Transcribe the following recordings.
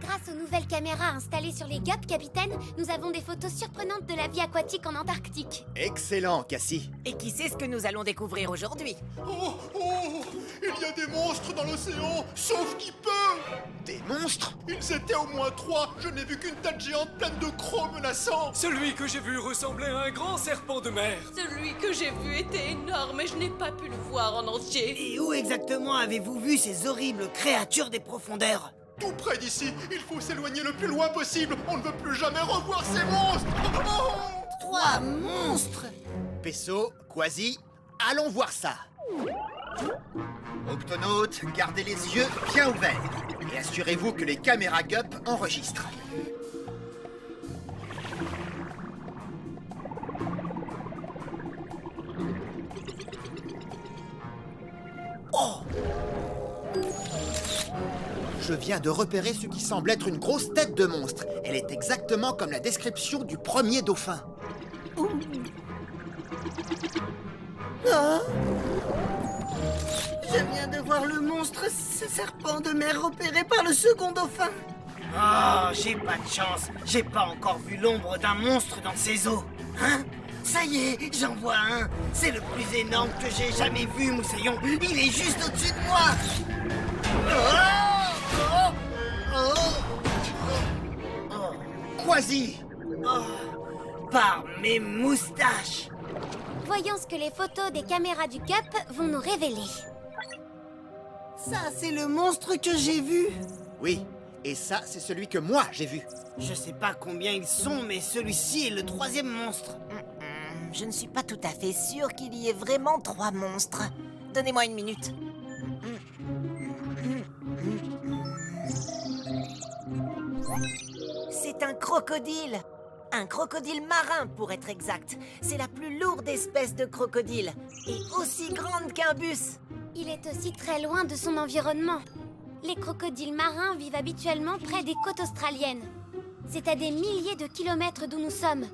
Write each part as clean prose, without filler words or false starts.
Grâce aux nouvelles caméras installées sur les gups, capitaine, nous avons des photos surprenantes de la vie aquatique en Antarctique. Excellent, Cassie. Et qui sait ce que nous allons découvrir aujourd'hui? Oh, il y a des monstres dans l'océan, sauf qui peut. Des monstres? Ils étaient au moins 3, je n'ai vu qu'une tête géante pleine de crocs menaçants. Celui que j'ai vu ressemblait à un grand serpent de mer. Celui que j'ai vu était énorme et je n'ai pas pu le voir en entier. Et où exactement avez-vous vu ces horribles créatures des profondeurs? Tout près d'ici, il faut s'éloigner le plus loin possible. On ne veut plus jamais revoir ces monstres. Oh 3 monstres! Peso, Quasi, allons voir ça. Octonautes, gardez les yeux bien ouverts. Et assurez-vous que les caméras GUP enregistrent. Oh! Je viens de repérer ce qui semble être une grosse tête de monstre. Elle est exactement comme la description du premier dauphin. Ah! Je viens de voir le monstre, ce serpent de mer repéré par le second dauphin. Oh, j'ai pas de chance. J'ai pas encore vu l'ombre d'un monstre dans ces eaux. Hein? Ça y est, j'en vois un. C'est le plus énorme que j'ai jamais vu, Moussaillon. Il est juste au-dessus de moi. Quasi! Par mes moustaches. Voyons ce que les photos des caméras du GUP vont nous révéler. Ça, c'est le monstre que j'ai vu. Oui, et ça, c'est celui que moi j'ai vu. Je sais pas combien ils sont, mais celui-ci est le 3e monstre. Je ne suis pas tout à fait sûre qu'il y ait vraiment 3 monstres. Donnez-moi une minute. C'est un crocodile. Un crocodile marin, pour être exact. C'est la plus lourde espèce de crocodile. Et aussi grande qu'un bus. Il est aussi très loin de son environnement. Les crocodiles marins vivent habituellement près des côtes australiennes. C'est à des milliers de kilomètres d'où nous sommes.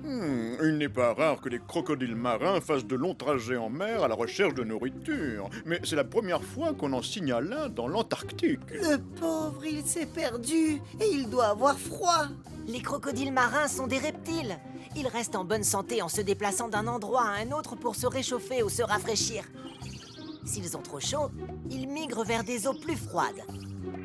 Il n'est pas rare que les crocodiles marins fassent de longs trajets en mer à la recherche de nourriture. Mais c'est la première fois qu'on en signale un dans l'Antarctique. Le pauvre, il s'est perdu et il doit avoir froid. Les crocodiles marins sont des reptiles. Ils restent en bonne santé en se déplaçant d'un endroit à un autre pour se réchauffer ou se rafraîchir. S'ils ont trop chaud, ils migrent vers des eaux plus froides.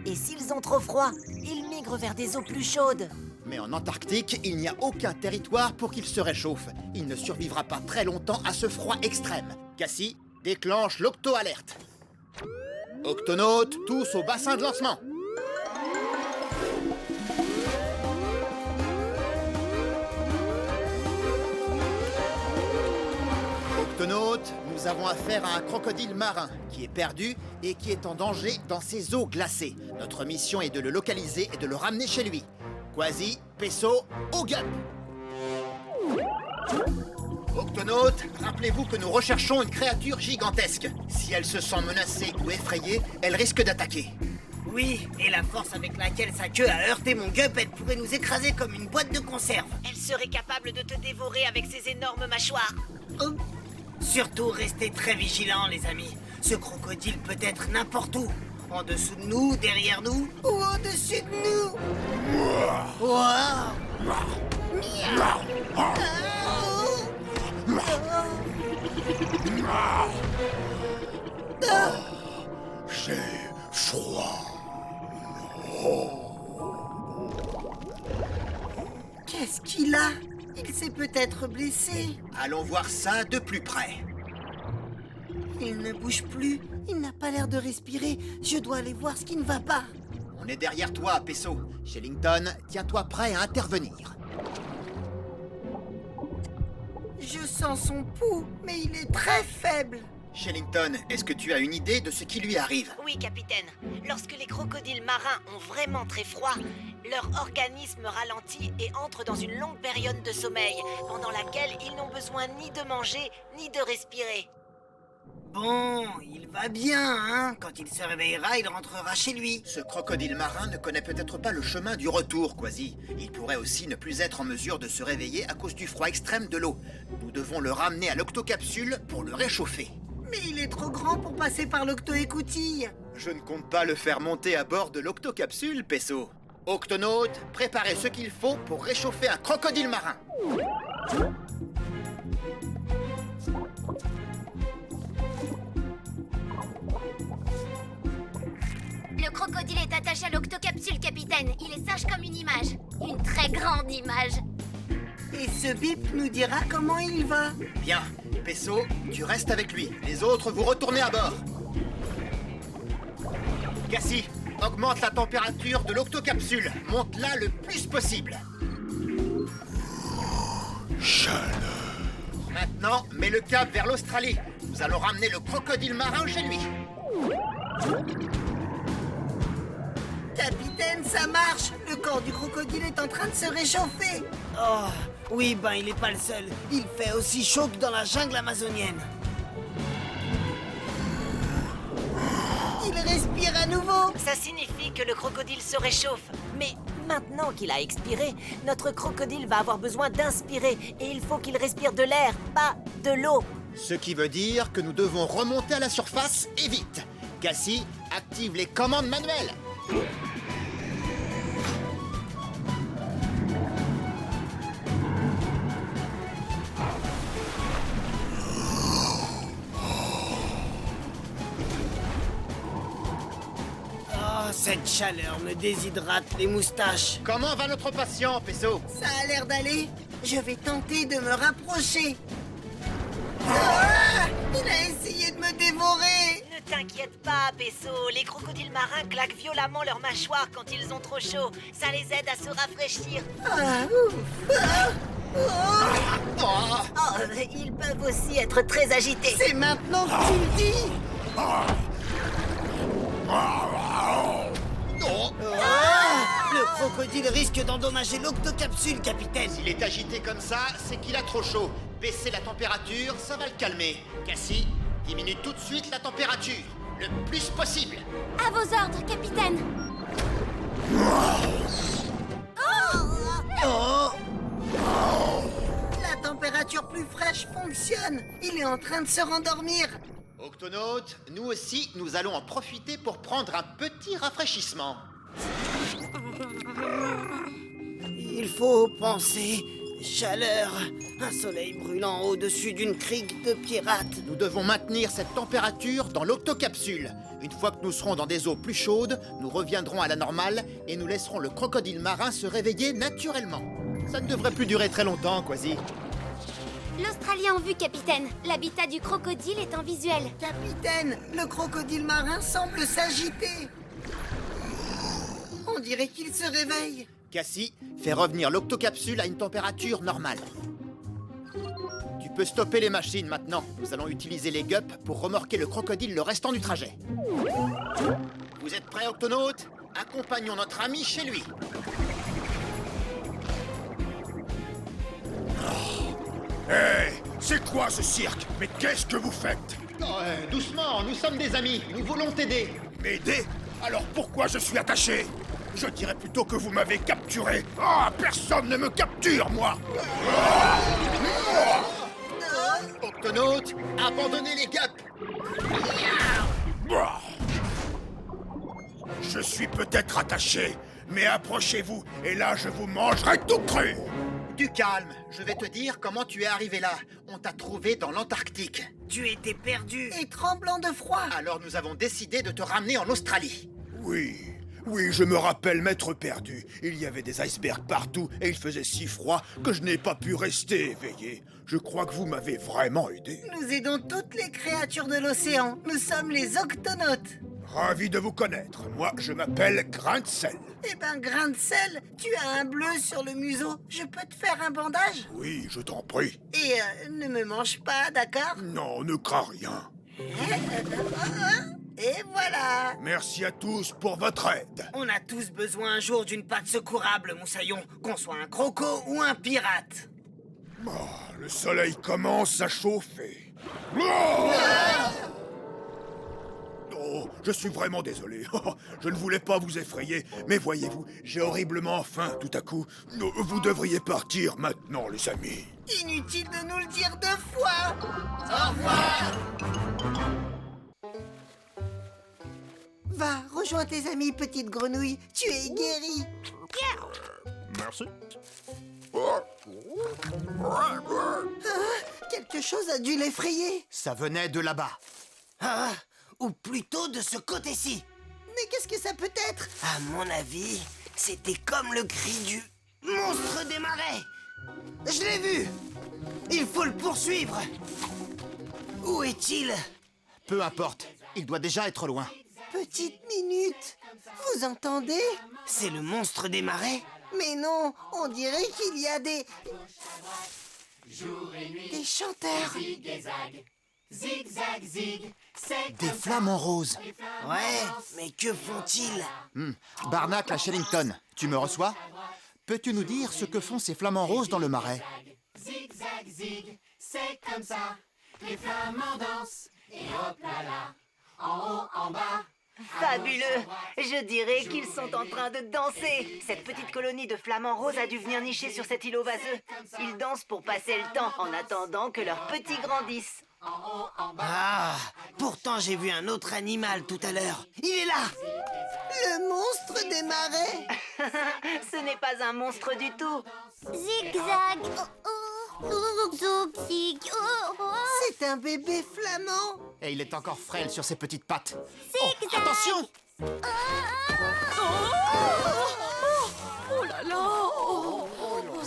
Et s'ils ont trop froid, ils migrent vers des eaux plus chaudes. Mais en Antarctique, il n'y a aucun territoire pour qu'il se réchauffe. Il ne survivra pas très longtemps à ce froid extrême. Cassie, déclenche l'octo-alerte. Octonautes, tous au bassin de lancement. Octonautes, nous avons affaire à un crocodile marin qui est perdu et qui est en danger dans ces eaux glacées. Notre mission est de le localiser et de le ramener chez lui. Quasi, Peso, au GUP! Octonautes, rappelez-vous que nous recherchons une créature gigantesque. Si elle se sent menacée ou effrayée, elle risque d'attaquer. Oui, et la force avec laquelle sa queue a heurté mon gup, elle pourrait nous écraser comme une boîte de conserve. Elle serait capable de te dévorer avec ses énormes mâchoires. Oh. Surtout, restez très vigilants, les amis. Ce crocodile peut être n'importe où. En dessous de nous, derrière nous, ou au-dessus de nous. Wow. J'ai froid. Qu'est-ce qu'il a? Il s'est peut-être blessé. Allons voir ça de plus près. Il ne bouge plus. Il n'a pas l'air de respirer. Je dois aller voir ce qui ne va pas. On est derrière toi, Peso. Shellington, tiens-toi prêt à intervenir. Je sens son pouls, mais il est très faible. Shellington, est-ce que tu as une idée de ce qui lui arrive? Oui, capitaine. Lorsque les crocodiles marins ont vraiment très froid, leur organisme ralentit et entre dans une longue période de sommeil, pendant laquelle ils n'ont besoin ni de manger, ni de respirer. Bon, il va bien, hein? Quand il se réveillera, il rentrera chez lui. Ce crocodile marin ne connaît peut-être pas le chemin du retour, Quasi. Il pourrait aussi ne plus être en mesure de se réveiller à cause du froid extrême de l'eau. Nous devons le ramener à l'octocapsule pour le réchauffer. Mais il est trop grand pour passer par l'octo-écoutille. Je ne compte pas le faire monter à bord de l'octocapsule, Peso. Octonautes, préparez ce qu'il faut pour réchauffer un crocodile marin. Le crocodile est attaché à l'octocapsule, capitaine. Il est sage comme une image. Une très grande image. Et ce bip nous dira comment il va. Bien, Pesso, tu restes avec lui. Les autres, vous retournez à bord. Cassie, augmente la température de l'octocapsule. Monte-la le plus possible. Chaleur. Maintenant, mets le cap vers l'Australie. Nous allons ramener le crocodile marin chez lui. Capitaine, ça marche. Le corps du crocodile est en train de se réchauffer. Oh, oui, ben il est pas le seul. Il fait aussi chaud que dans la jungle amazonienne. Il respire à nouveau. Ça signifie que le crocodile se réchauffe. Mais maintenant qu'il a expiré, notre crocodile va avoir besoin d'inspirer. Et il faut qu'il respire de l'air, pas de l'eau. Ce qui veut dire que nous devons remonter à la surface et vite. Cassie, active les commandes manuelles. Oh, cette chaleur me déshydrate les moustaches. Comment va notre patient, Pesso? Ça a l'air d'aller. Je vais tenter de me rapprocher. Ah, il a essayé de me dévorer. Ne t'inquiète pas, Pesso. Les crocodiles marins claquent violemment leurs mâchoires quand ils ont trop chaud. Ça les aide à se rafraîchir. Ah, ouf. Ah, oh. Oh, Oh, ils peuvent aussi être très agités. C'est maintenant que tu le dis. oh. Le crocodile risque d'endommager l'octocapsule, capitaine. S'il est agité comme ça, c'est qu'il a trop chaud. Baissez la température, ça va le calmer. Cassie, diminue tout de suite la température. Le plus possible. À vos ordres, capitaine. Oh. La température plus fraîche fonctionne. Il est en train de se rendormir. Octonautes, nous aussi, nous allons en profiter pour prendre un petit rafraîchissement. Il faut penser chaleur, un soleil brûlant au-dessus d'une crique de pirates. Nous devons maintenir cette température dans l'octocapsule. Une fois que nous serons dans des eaux plus chaudes, nous reviendrons à la normale et nous laisserons le crocodile marin se réveiller naturellement. Ça ne devrait plus durer très longtemps, Quasi. L'Australie en vue, capitaine. L'habitat du crocodile est en visuel. Capitaine, le crocodile marin semble s'agiter. On dirait qu'il se réveille. Cassie, fais revenir l'octocapsule à une température normale. Tu peux stopper les machines maintenant. Nous allons utiliser les gups pour remorquer le crocodile le restant du trajet. Vous êtes prêts, Octonautes? Accompagnons notre ami chez lui. Hé, c'est quoi ce cirque? Mais qu'est-ce que vous faites? Doucement, nous sommes des amis. Nous voulons t'aider. M'aider? Alors pourquoi je suis attaché? Je dirais plutôt que vous m'avez capturé. Ah, personne ne me capture, moi! Octonautes, abandonnez les gups. Ah. Je suis peut-être attaché, mais approchez-vous, et là je vous mangerai tout cru! Du calme, je vais te dire comment tu es arrivé là. On t'a trouvé dans l'Antarctique. Tu étais perdu et tremblant de froid. Alors nous avons décidé de te ramener en Australie. Oui, je me rappelle m'être perdu. Il y avait des icebergs partout et il faisait si froid que je n'ai pas pu rester éveillé. Je crois que vous m'avez vraiment aidé. Nous aidons toutes les créatures de l'océan. Nous sommes les octonautes. Ravi de vous connaître. Moi, je m'appelle Grain de Sel. Eh ben, grain de sel, tu as un bleu sur le museau. Je peux te faire un bandage? Oui, je t'en prie. Et ne me mange pas, d'accord? Non, ne crains rien. Et voilà. Merci à tous pour votre aide. On a tous besoin un jour d'une patte secourable, Moussaillon, qu'on soit un croco ou un pirate. Oh, le soleil commence à chauffer. Oh, je suis vraiment désolé. Je ne voulais pas vous effrayer, mais voyez-vous, j'ai horriblement faim tout à coup. Vous devriez partir maintenant, les amis. Inutile de nous le dire 2 fois. Au revoir. Va, rejoins tes amis, petite grenouille. Tu es guérie. Merci. Quelque chose a dû l'effrayer. Ça venait de là-bas. Ah, ou plutôt de ce côté-ci. Mais qu'est-ce que ça peut être? À mon avis, c'était comme le cri du monstre des marais. Je l'ai vu. Il faut le poursuivre. Où est-il? Peu importe, il doit déjà être loin. Petite minute. Vous entendez? C'est le monstre des marais? Mais non, on dirait qu'il y a des chanteurs. Des flamants roses. Ouais, mais que font-ils? Barnacle à Shellington, tu me reçois? Peux-tu nous dire ce que font ces flamants roses dans le marais? Fabuleux! Je dirais qu'ils sont en train de danser. Cette petite colonie de flamants roses a dû venir nicher sur cet îlot vaseux. Ils dansent pour passer le temps en attendant que leurs petits grandissent. Ah, pourtant j'ai vu un autre animal tout à l'heure. Il est là. Le monstre des marais. Ce n'est pas un monstre du tout. Zigzag. Zouk, zig. C'est un bébé flamand. Et il est encore frêle sur ses petites pattes. Zigzag. Attention! Oh là là!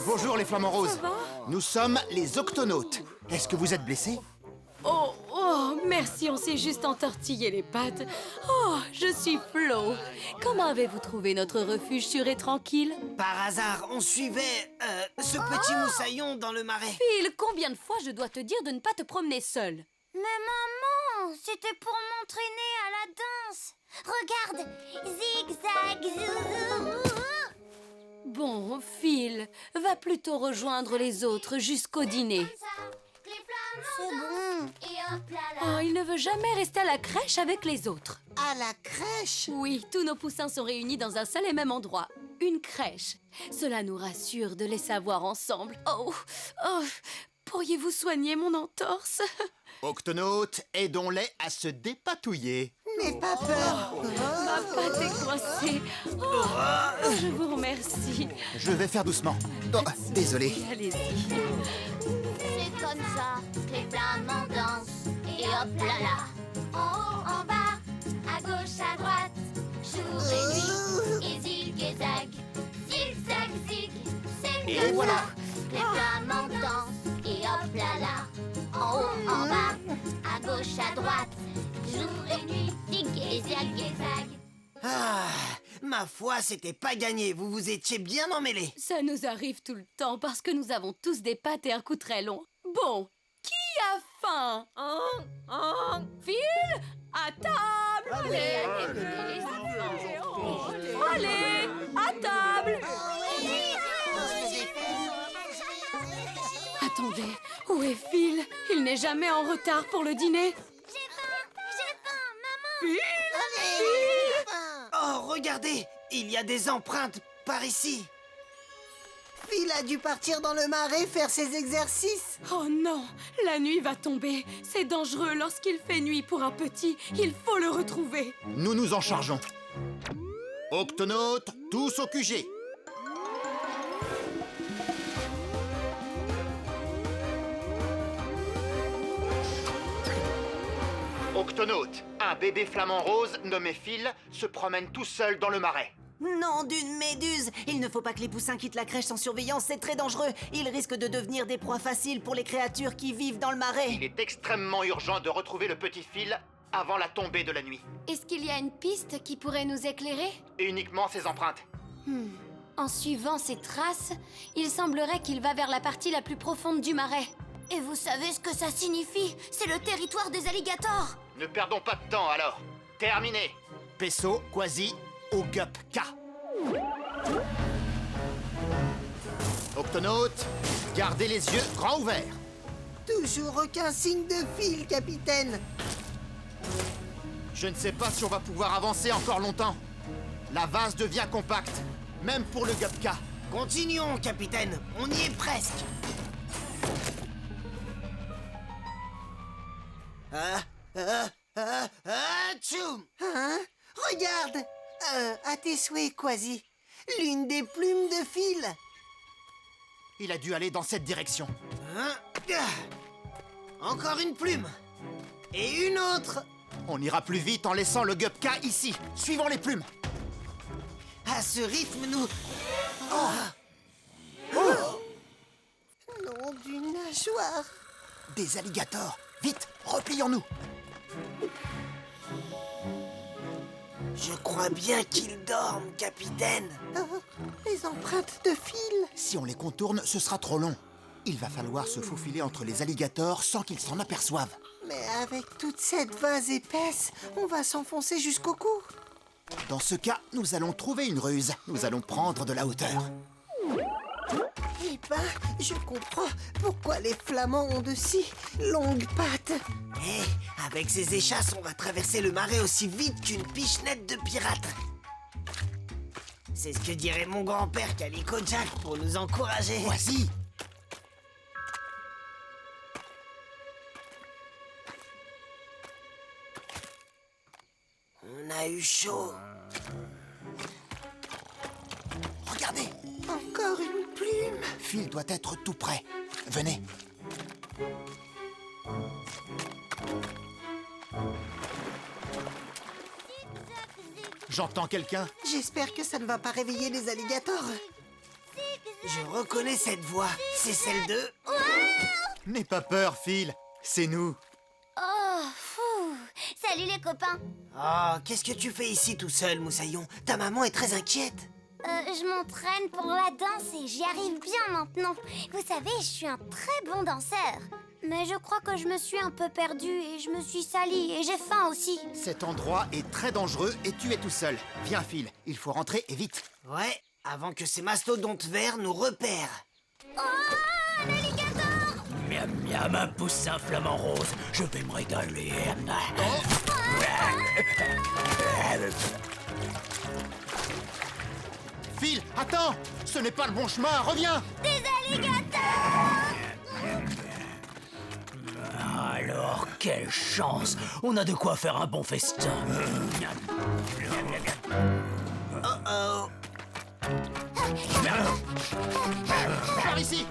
Bonjour les flamants roses. Nous sommes les octonautes. Est-ce que vous êtes blessés? Oh, merci, on s'est juste entortillé les pattes. Oh, je suis Flo. Comment avez-vous trouvé notre refuge sûr et tranquille? Par hasard, on suivait ce petit moussaillon dans le marais. Phil, combien de fois je dois te dire de ne pas te promener seul? Mais maman, c'était pour m'entraîner à la danse. Regarde, zigzag, zouzou. Bon, Phil, va plutôt rejoindre les autres jusqu'au dîner. C'est bon. Et hop là là. Oh, il ne veut jamais rester à la crèche avec les autres. À la crèche. Oui, tous nos poussins sont réunis dans un seul et même endroit. Une crèche. Cela nous rassure de les savoir ensemble. Oh, pourriez-vous soigner mon entorse? Octonautes, aidons-les à se dépatouiller. N'aie pas peur. Ma patte est coincée. Oh, je vous remercie. Je vais faire doucement. Oh, désolé. Allez-y. C'est comme ça que les flamants dansent. Et hop là là. En haut, en bas, à gauche, à droite. Jour et nuit. Et zig et zag. Zig, zag, zig. C'est Et comme voilà. ça que les flamants dansent. Et hop là là. En haut, en bas, à gauche, à droite. Jour et nuit. Zig et zag et zag. Ah, ma foi, c'était pas gagné. Vous vous étiez bien emmêlés. Ça nous arrive tout le temps parce que nous avons tous des pattes et un cou très long. Bon, qui a faim? Phil, à table! Allez, à table! Attendez, où est Phil? Il n'est jamais en retard pour le dîner. J'ai faim, maman. Oh, regardez, il y a des empreintes par ici. Phil a dû partir dans le marais faire ses exercices. Oh non, la nuit va tomber. C'est dangereux lorsqu'il fait nuit pour un petit. Il faut le retrouver. Nous nous en chargeons. Octonautes, tous au QG. Octonautes, un bébé flamant rose nommé Phil se promène tout seul dans le marais. Nom d'une méduse! Il ne faut pas que les poussins quittent la crèche sans surveillance, c'est très dangereux. Ils risquent de devenir des proies faciles pour les créatures qui vivent dans le marais. Il est extrêmement urgent de retrouver le petit Phil avant la tombée de la nuit. Est-ce qu'il y a une piste qui pourrait nous éclairer? Et uniquement ses empreintes. En suivant ces traces, il semblerait qu'il va vers la partie la plus profonde du marais. Et vous savez ce que ça signifie? C'est le territoire des alligators. Ne perdons pas de temps alors. Terminé. Pesso, Quasi, Ogup K. Octonautes, gardez les yeux grands ouverts. Toujours aucun signe de Phil, capitaine. Je ne sais pas si on va pouvoir avancer encore longtemps. La vase devient compacte, même pour le Gupka. Continuons, capitaine. On y est presque. Tchoum. Hein? Regarde. À tes souhaits, Quasi. l'une des plumes de Phil. Il a dû aller dans cette direction. Hein? Encore une plume. Et une autre. On ira plus vite en laissant le Gupka ici. Suivons les plumes. À ce rythme, nous... Nom d'une nageoire. Des alligators. Vite, replions-nous. Je crois bien qu'ils dorment, capitaine. Les empreintes de Phil. Si on les contourne, ce sera trop long. Il va falloir se faufiler entre les alligators sans qu'ils s'en aperçoivent. Mais avec toute cette vase épaisse, on va s'enfoncer jusqu'au cou. Dans ce cas, nous allons trouver une ruse. Nous allons prendre de la hauteur. Eh ben, je comprends pourquoi les flamands ont de si longues pattes. Eh, avec ces échasses, on va traverser le marais aussi vite qu'une pichenette de pirate. C'est ce que dirait mon grand-père Calico Jack pour nous encourager. Voici. On a eu chaud. Regardez, Encore une plume. Phil doit être tout près. Venez. J'entends quelqu'un. J'espère que ça ne va pas réveiller les alligators. Je reconnais cette voix. C'est celle de... N'aie pas peur, Phil. C'est nous. Oh, fou. Salut les copains. Oh, qu'est-ce que tu fais ici tout seul, Moussaillon? Ta maman est très inquiète. Je m'entraîne pour la danse et j'y arrive bien maintenant. Vous savez, je suis un très bon danseur. Mais je crois que je me suis un peu perdue et je me suis salie et j'ai faim aussi. Cet endroit est très dangereux et tu es tout seul. Viens, Phil. Il faut rentrer et vite. Ouais, avant que ces mastodontes verts nous repèrent. Oh, un alligator! Miam miam, un poussin flamant rose, je vais me régaler. Phil, attends. Ce n'est pas le bon chemin. Reviens. Des alligators! Alors, quelle chance! On a de quoi faire un bon festin. Oh, Par ici.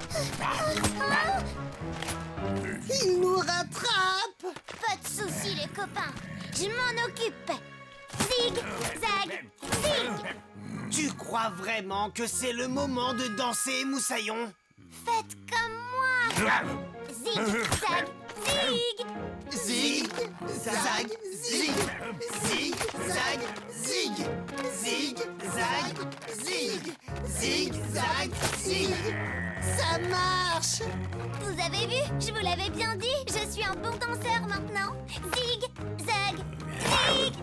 il nous rattrape! Pas de soucis les copains, je m'en occupe. Zig, zag, zig. Tu crois vraiment que c'est le moment de danser, Moussaillon? Faites comme moi. Zig, zag, zig. Zig, zag, zig. Zig, zag, zig. Zig, zag, zig. Zig, zag, zig. Ça marche! Vous avez vu, je vous l'avais bien dit, je suis un bon danseur maintenant. Zig, zag, zig.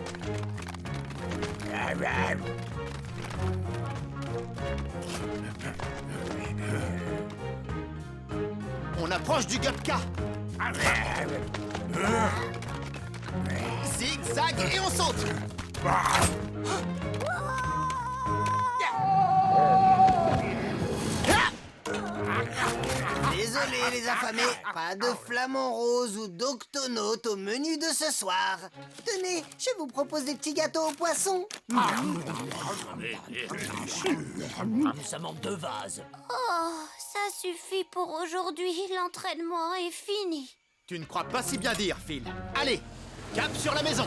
On approche du Gupka. Zig, zag et on saute. Désolé les affamés, pas de flamant rose ou d'octonautes au menu de ce soir. Tenez, je vous propose des petits gâteaux aux poissons. Ça manque de vase. Oh, ça suffit pour aujourd'hui, l'entraînement est fini. Tu ne crois pas si bien dire, Phil. Allez, cap sur la maison.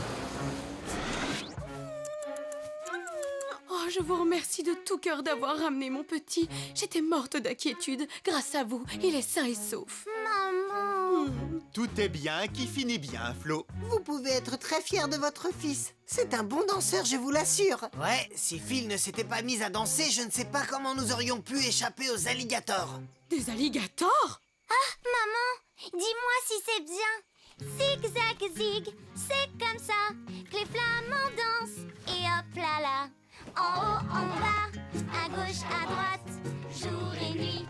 Oh, je vous remercie de tout cœur d'avoir ramené mon petit. J'étais morte d'inquiétude. Grâce à vous, il est sain et sauf. Maman. Tout est bien qui finit bien, Flo. Vous pouvez être très fier de votre fils. C'est un bon danseur, je vous l'assure. Ouais, si Phil ne s'était pas mis à danser, je ne sais pas comment nous aurions pu échapper aux alligators. Des alligators? Ah, maman, dis-moi si c'est bien. Zig, zag, zig, c'est comme ça que les flamants dansent. Et hop là là, en haut, en bas, à gauche, à droite, jour et nuit,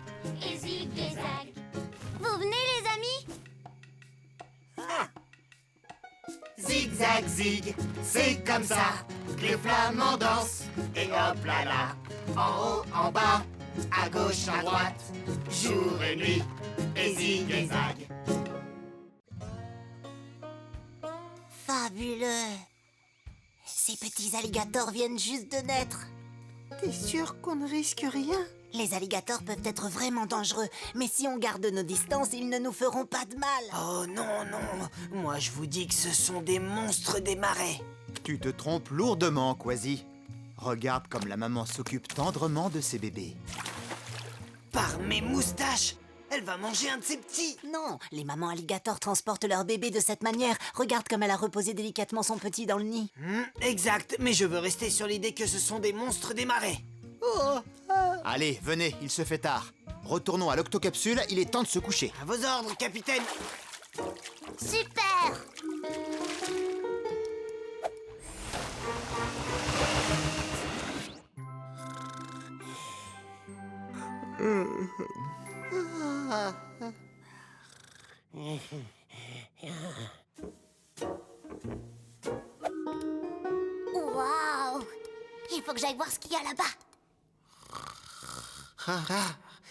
et zig et zag. Vous venez les amis? Zig, zag, zig, c'est comme ça que les flamands dansent. Et hop là là, en haut, en bas, à gauche, à droite, jour et nuit, et zig et zag. Fabuleux! Ces petits alligators viennent juste de naître. T'es sûr qu'on ne risque rien? Les alligators peuvent être vraiment dangereux, mais si on garde nos distances, ils ne nous feront pas de mal. Oh non, non. Moi, je vous dis que ce sont des monstres des marais. Tu te trompes lourdement, Quasi. Regarde comme la maman s'occupe tendrement de ses bébés. Par mes moustaches, elle va manger un de ses petits. Non, les mamans alligators transportent leur bébé de cette manière. Regarde comme elle a reposé délicatement son petit dans le nid. Exact, mais je veux rester sur l'idée que ce sont des monstres des marais. Allez, venez, il se fait tard. Retournons à l'octocapsule, il est temps de se coucher. À vos ordres, capitaine. Super! Waouh! Il faut que j'aille voir ce qu'il y a là-bas.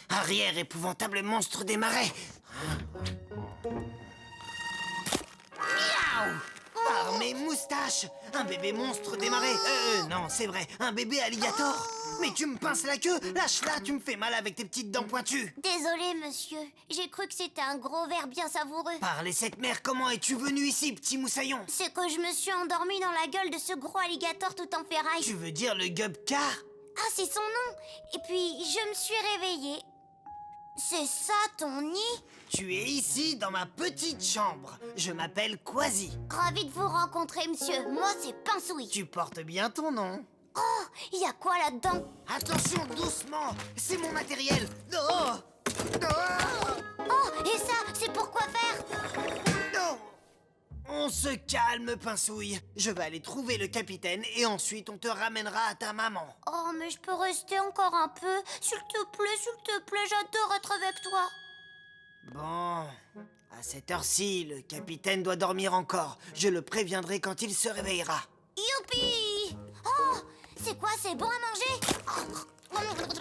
Arrière, épouvantable monstre des marais. Miaou! Par mes moustaches! Un bébé monstre des marais. Non, c'est vrai, un bébé alligator. Mais tu me pinces la queue. Lâche-la, tu me fais mal avec tes petites dents pointues. Désolé, monsieur. J'ai cru que c'était un gros ver bien savoureux. Par les sept mers, comment es-tu venu ici, petit moussaillon? C'est que je me suis endormie dans la gueule de ce gros alligator tout en ferraille. Tu veux dire le gubka? Ah, c'est son nom. Et puis, je me suis réveillée. C'est ça, ton nid? Tu es ici, dans ma petite chambre. Je m'appelle Quasi. Ravi de vous rencontrer, monsieur. Moi, c'est Pinsouille. Tu portes bien ton nom. Oh, il y a quoi là-dedans? Attention, doucement. C'est mon matériel. Oh! Oh, et ça, c'est pour quoi faire? Non! On se calme, Pinsouille. Je vais aller trouver le capitaine et ensuite on te ramènera à ta maman. Oh, mais je peux rester encore un peu. S'il te plaît, j'adore être avec toi. Bon, à cette heure-ci, le capitaine doit dormir encore. Je le préviendrai quand il se réveillera. Youpi! Oh, c'est quoi, c'est bon à manger?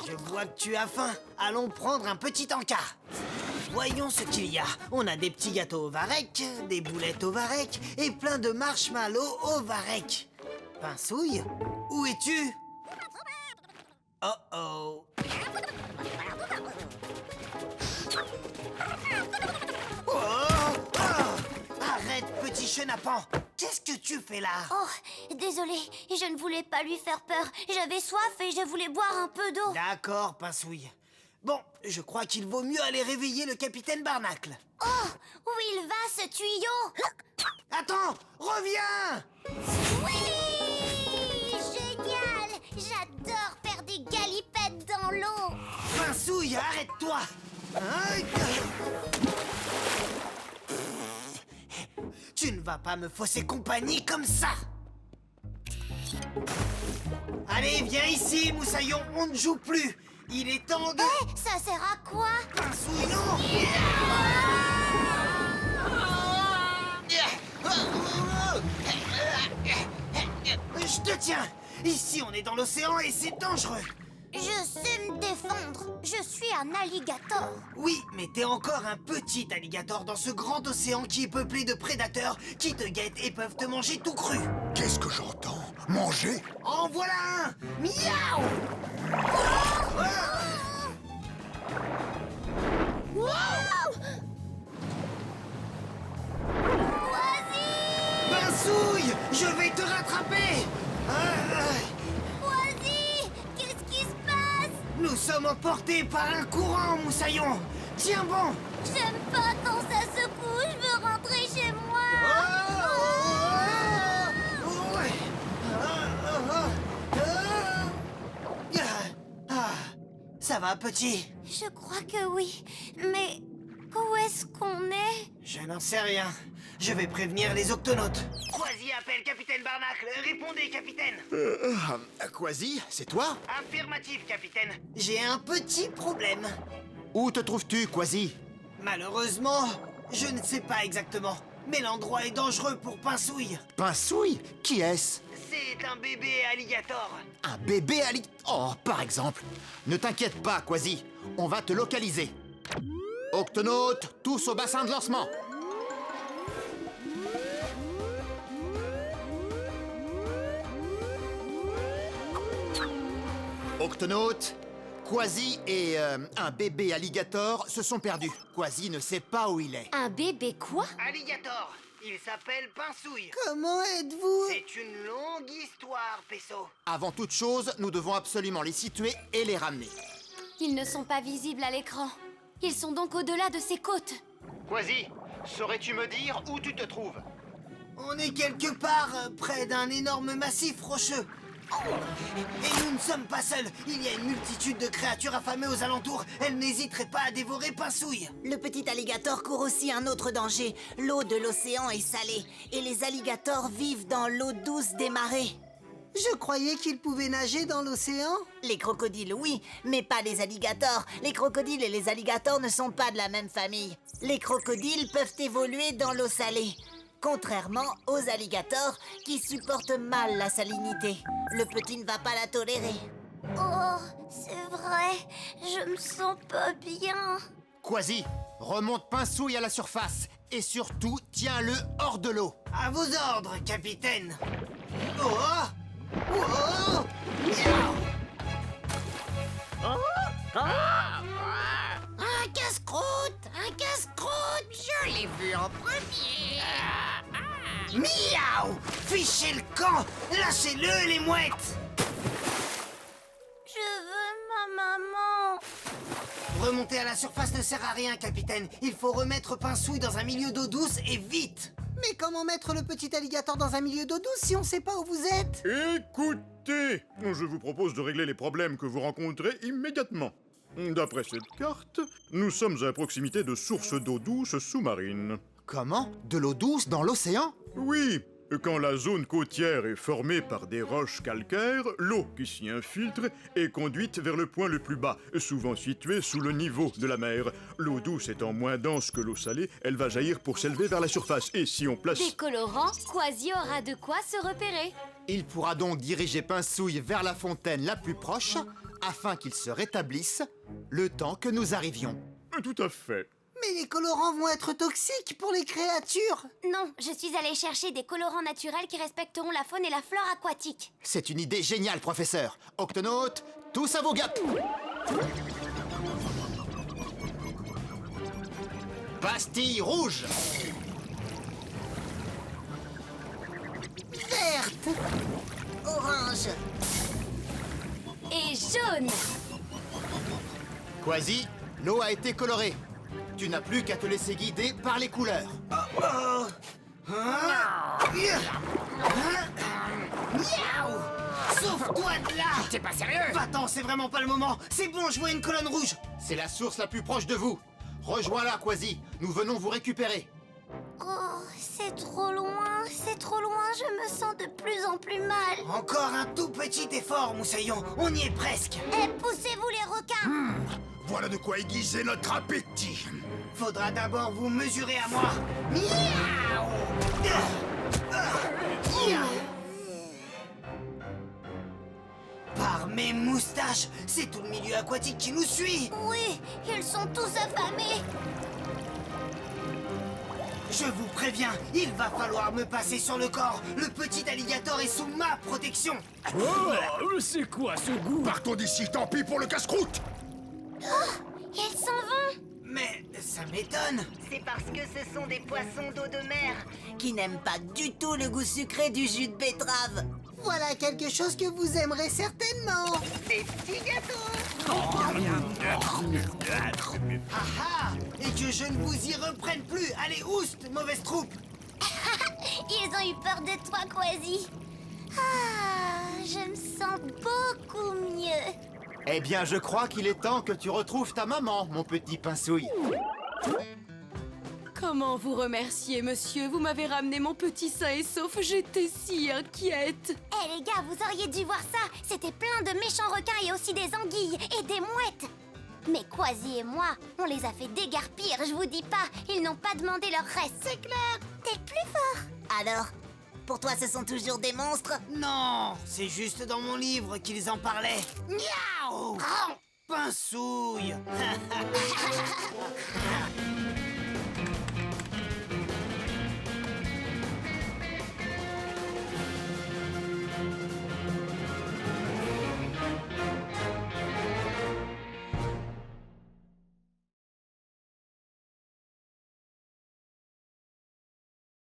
Je vois que tu as faim. Allons prendre un petit encas. Voyons ce qu'il y a. On a des petits gâteaux au varech, des boulettes au varech et plein de marshmallows au varech. Pinsouille, où es-tu? Oh oh. Oh, oh. Arrête, petit chenapan. Qu'est-ce que tu fais là? Oh, désolé, je ne voulais pas lui faire peur. J'avais soif et je voulais boire un peu d'eau. D'accord, Pinsouille. Bon, je crois qu'il vaut mieux aller réveiller le capitaine Barnacle. Oh, où il va ce tuyau? Attends, reviens! Oui! Génial! J'adore faire des galipettes dans l'eau. Pinsouille, arrête-toi! Hein? Tu ne vas pas me fausser compagnie comme ça! Allez, viens ici, Moussaillon, on ne joue plus! Il est temps de... Eh, ça sert à quoi? Pinsouille, non! Je te tiens! Ici, on est dans l'océan et c'est dangereux! Je sais me défendre. Je suis un alligator. Oui, mais t'es encore un petit alligator dans ce grand océan qui est peuplé de prédateurs qui te guettent et peuvent te manger tout cru. Qu'est-ce que j'entends? Manger? En voilà un! Miaou! Pinsouille, je vais te rattraper! Quasi, qu'est-ce qui se passe? Nous sommes emportés par un courant, Moussaillon! Tiens bon! J'aime pas quand ça secoue. Je veux rentrer chez moi. Ça va, petit? Je crois que oui. Mais où est-ce qu'on est? Je n'en sais rien. Je vais prévenir les octonautes. Quasi appelle Capitaine Barnacle. Répondez, capitaine. Quasi, c'est toi? Affirmatif, capitaine. J'ai un petit problème. Où te trouves-tu, Quasi? Malheureusement, je ne sais pas exactement. Mais l'endroit est dangereux pour Pinsouille. Pinsouille? Qui est-ce? C'est un bébé alligator. Un bébé Oh, par exemple. Ne t'inquiète pas, Quasi. On va te localiser. Octonautes, tous au bassin de lancement. Octonaute, Quasi et un bébé alligator se sont perdus. Quasi ne sait pas où il est. Un bébé quoi? Alligator, il s'appelle Pinsouille. Comment êtes-vous? C'est une longue histoire, Pesso. Avant toute chose, nous devons absolument les situer et les ramener. Ils ne sont pas visibles à l'écran. Ils sont donc au-delà de ces côtes. Quasi, saurais-tu me dire où tu te trouves? On est quelque part près d'un énorme massif rocheux. Et nous ne sommes pas seuls. Il y a une multitude de créatures affamées aux alentours. Elles n'hésiteraient pas à dévorer Pinsouille. Le petit alligator court aussi un autre danger. L'eau de l'océan est salée. Et les alligators vivent dans l'eau douce des marées. Je croyais qu'ils pouvaient nager dans l'océan. Les crocodiles, oui, mais pas les alligators. Les crocodiles et les alligators ne sont pas de la même famille. Les crocodiles peuvent évoluer dans l'eau salée, contrairement aux alligators qui supportent mal la salinité. Le petit ne va pas la tolérer. Oh, c'est vrai, je me sens pas bien. Quasi, remonte Pinsouille à la surface. Et surtout, tiens-le hors de l'eau. À vos ordres, capitaine. Oh, oh, Un casse-croûte, un casse-croûte. Je l'ai vu en premier. miaou! Fichez le camp! Lâchez-le, les mouettes! Je veux ma maman. Remonter à la surface ne sert à rien, capitaine. Il faut remettre Pinsouille dans un milieu d'eau douce et vite. Mais comment mettre le petit alligator dans un milieu d'eau douce si on sait pas où vous êtes? Écoutez, je vous propose de régler les problèmes que vous rencontrez immédiatement. D'après cette carte, nous sommes à proximité de sources d'eau douce sous-marines. Comment? De l'eau douce dans l'océan? Oui, quand la zone côtière est formée par des roches calcaires, l'eau qui s'y infiltre est conduite vers le point le plus bas, souvent situé sous le niveau de la mer. L'eau douce étant moins dense que l'eau salée, elle va jaillir pour s'élever vers la surface. Et si on place... Décolorant, Quasi aura de quoi se repérer. Il pourra donc diriger Pinsouille vers la fontaine la plus proche, afin qu'il se rétablisse, le temps que nous arrivions. Tout à fait. Mais les colorants vont être toxiques pour les créatures. Non, je suis allée chercher des colorants naturels qui respecteront la faune et la flore aquatique. C'est une idée géniale, professeur. Octonautes, tous à vos gaps. Pastille rouge. Verte, orange, Et jaune. Quasi, l'eau a été colorée. Tu n'as plus qu'à te laisser guider par les couleurs. Miaou! Sauve-toi de là! T'es pas sérieux? Va-t'en, c'est vraiment pas le moment. C'est bon, je vois une colonne rouge. C'est la source la plus proche de vous. Rejoins-la, Quasi. Nous venons vous récupérer. Oh, c'est trop loin, je me sens de plus en plus mal. Encore un tout petit effort, Moussaillon. On y est presque. Eh, poussez-vous les requins. Voilà de quoi aiguiser notre appétit. Faudra d'abord vous mesurer à moi. Miaou! Par mes moustaches, c'est tout le milieu aquatique qui nous suit. Oui, ils sont tous affamés. Je vous préviens, il va falloir me passer sur le corps. Le petit alligator est sous ma protection. Oh, c'est quoi ce goût? Partons d'ici, tant pis pour le casse-croûte. Ils s'en vont. Mais ça m'étonne. C'est parce que ce sont des poissons d'eau de mer qui n'aiment pas du tout le goût sucré du jus de betterave. Voilà quelque chose que vous aimerez certainement. Des petits gâteaux. Ah ah! Et que je ne vous y reprenne plus. Allez, oust, mauvaise troupe. Ils ont eu peur de toi, Quasi. Ah, je me sens beaucoup mieux. Eh bien, je crois qu'il est temps que tu retrouves ta maman, mon petit Pinsouille. Comment vous remercier, monsieur? Vous m'avez ramené mon petit sain et sauf. J'étais si inquiète. Eh les gars, vous auriez dû voir ça. C'était plein de méchants requins et aussi des anguilles et des mouettes. Mais Quasi et moi, on les a fait dégarpir, je vous dis pas. Ils n'ont pas demandé leur reste. C'est clair. T'es le plus fort. Alors, pour toi, ce sont toujours des monstres? Non, c'est juste dans mon livre qu'ils en parlaient. Miaou! Pinsouille!